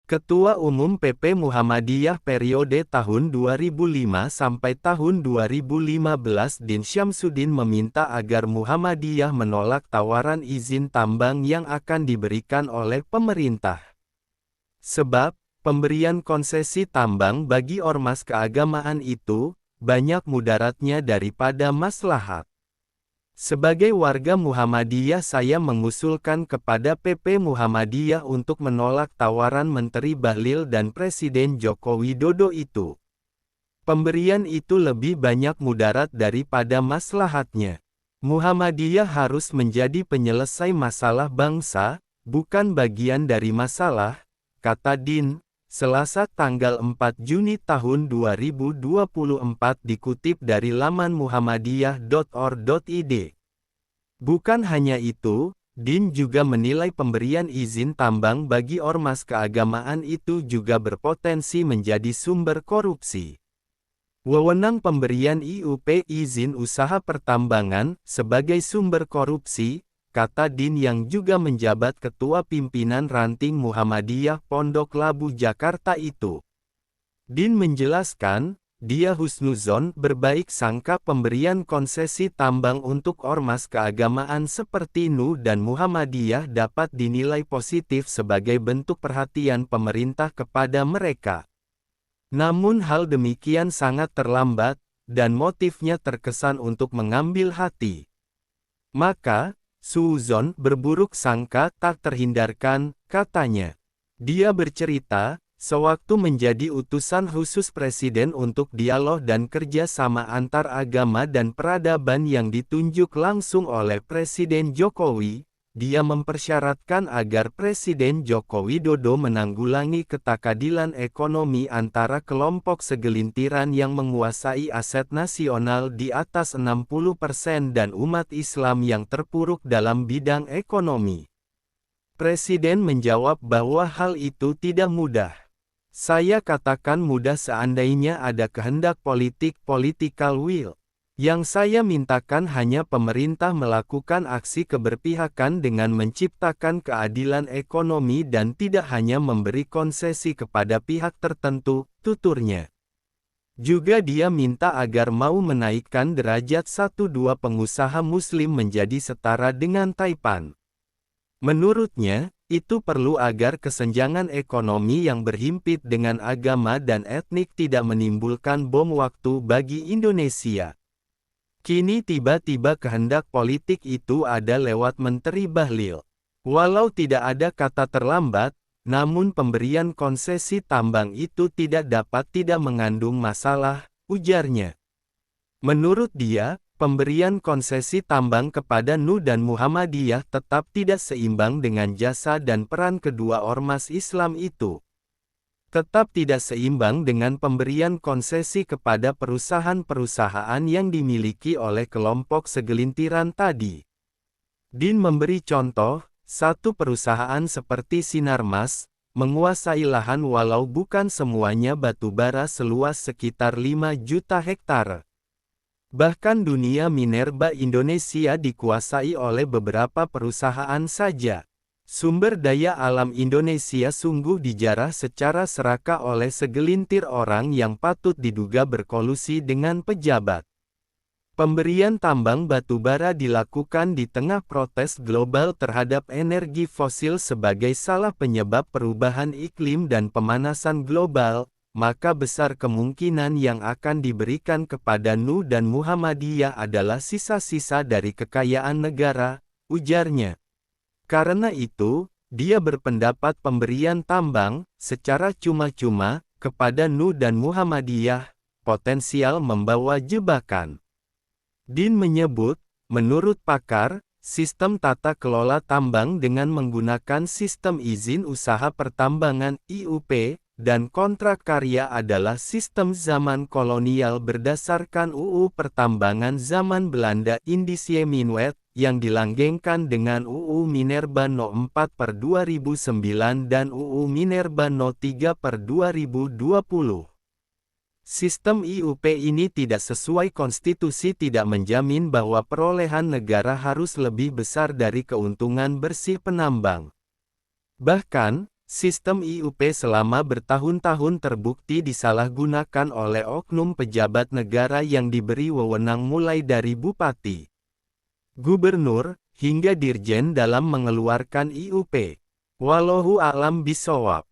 Ketua Umum PP Muhammadiyah periode tahun 2005 sampai tahun 2015 Din Syamsuddin meminta agar Muhammadiyah menolak tawaran izin tambang yang akan diberikan oleh pemerintah. Sebab, pemberian konsesi tambang bagi ormas keagamaan itu, banyak mudaratnya daripada maslahat. Sebagai warga Muhammadiyah saya mengusulkan kepada PP Muhammadiyah untuk menolak tawaran Menteri Bahlil dan Presiden Joko Widodo itu. Pemberian itu lebih banyak mudarat daripada maslahatnya. Muhammadiyah harus menjadi penyelesai masalah bangsa, bukan bagian dari masalah, kata Din. Selasa tanggal 4 Juni tahun 2024 dikutip dari laman muhammadiyah.or.id. Bukan hanya itu, Din juga menilai pemberian izin tambang bagi ormas keagamaan itu juga berpotensi menjadi sumber korupsi. Wewenang pemberian IUP izin usaha pertambangan sebagai sumber korupsi, kata Din yang juga menjabat Ketua Pimpinan Ranting Muhammadiyah Pondok Labu Jakarta itu. Din menjelaskan, dia husnuzon berbaik sangka pemberian konsesi tambang untuk ormas keagamaan seperti NU dan Muhammadiyah dapat dinilai positif sebagai bentuk perhatian pemerintah kepada mereka. Namun hal demikian sangat terlambat, dan motifnya terkesan untuk mengambil hati. Maka, suuzon berburuk sangka tak terhindarkan, katanya. Dia bercerita, sewaktu menjadi utusan khusus Presiden untuk dialog dan kerja sama antar agama dan peradaban yang ditunjuk langsung oleh Presiden Jokowi, dia mempersyaratkan agar Presiden Joko Widodo menanggulangi ketakadilan ekonomi antara kelompok segelintiran yang menguasai aset nasional di atas 60% dan umat Islam yang terpuruk dalam bidang ekonomi. Presiden menjawab bahwa hal itu tidak mudah. Saya katakan mudah seandainya ada kehendak politik political will. Yang saya mintakan hanya pemerintah melakukan aksi keberpihakan dengan menciptakan keadilan ekonomi dan tidak hanya memberi konsesi kepada pihak tertentu, tuturnya. Juga dia minta agar mau menaikkan derajat 1-2 pengusaha muslim menjadi setara dengan Taipan. Menurutnya, itu perlu agar kesenjangan ekonomi yang berhimpit dengan agama dan etnik tidak menimbulkan bom waktu bagi Indonesia. Kini tiba-tiba kehendak politik itu ada lewat Menteri Bahlil. Walau tidak ada kata terlambat, namun pemberian konsesi tambang itu tidak mengandung masalah, ujarnya. Menurut dia, pemberian konsesi tambang kepada NU dan Muhammadiyah tetap tidak seimbang dengan jasa dan peran kedua ormas Islam itu. Tetap tidak seimbang dengan pemberian konsesi kepada perusahaan-perusahaan yang dimiliki oleh kelompok segelintiran tadi. Din memberi contoh, satu perusahaan seperti Sinarmas, menguasai lahan walau bukan semuanya batubara seluas sekitar 5 juta hektare. Bahkan dunia minerba Indonesia dikuasai oleh beberapa perusahaan saja. Sumber daya alam Indonesia sungguh dijarah secara serakah oleh segelintir orang yang patut diduga berkolusi dengan pejabat. Pemberian tambang batubara dilakukan di tengah protes global terhadap energi fosil sebagai salah penyebab perubahan iklim dan pemanasan global, maka besar kemungkinan yang akan diberikan kepada NU dan Muhammadiyah adalah sisa-sisa dari kekayaan negara, ujarnya. Karena itu, dia berpendapat pemberian tambang, secara cuma-cuma, kepada NU dan Muhammadiyah, potensial membawa jebakan. Din menyebut, menurut pakar, sistem tata kelola tambang dengan menggunakan sistem izin usaha pertambangan (IUP) dan kontrak karya adalah sistem zaman kolonial berdasarkan UU Pertambangan zaman Belanda Indische Minwet, yang dilanggengkan dengan UU Minerba No. 4/2009 dan UU Minerba No. 3/2020. Sistem IUP ini tidak sesuai konstitusi, tidak menjamin bahwa perolehan negara harus lebih besar dari keuntungan bersih penambang. Bahkan, Sistem IUP selama bertahun-tahun terbukti disalahgunakan oleh oknum pejabat negara yang diberi wewenang mulai dari bupati, gubernur, hingga dirjen dalam mengeluarkan IUP. Wallahu a'lam bishawab.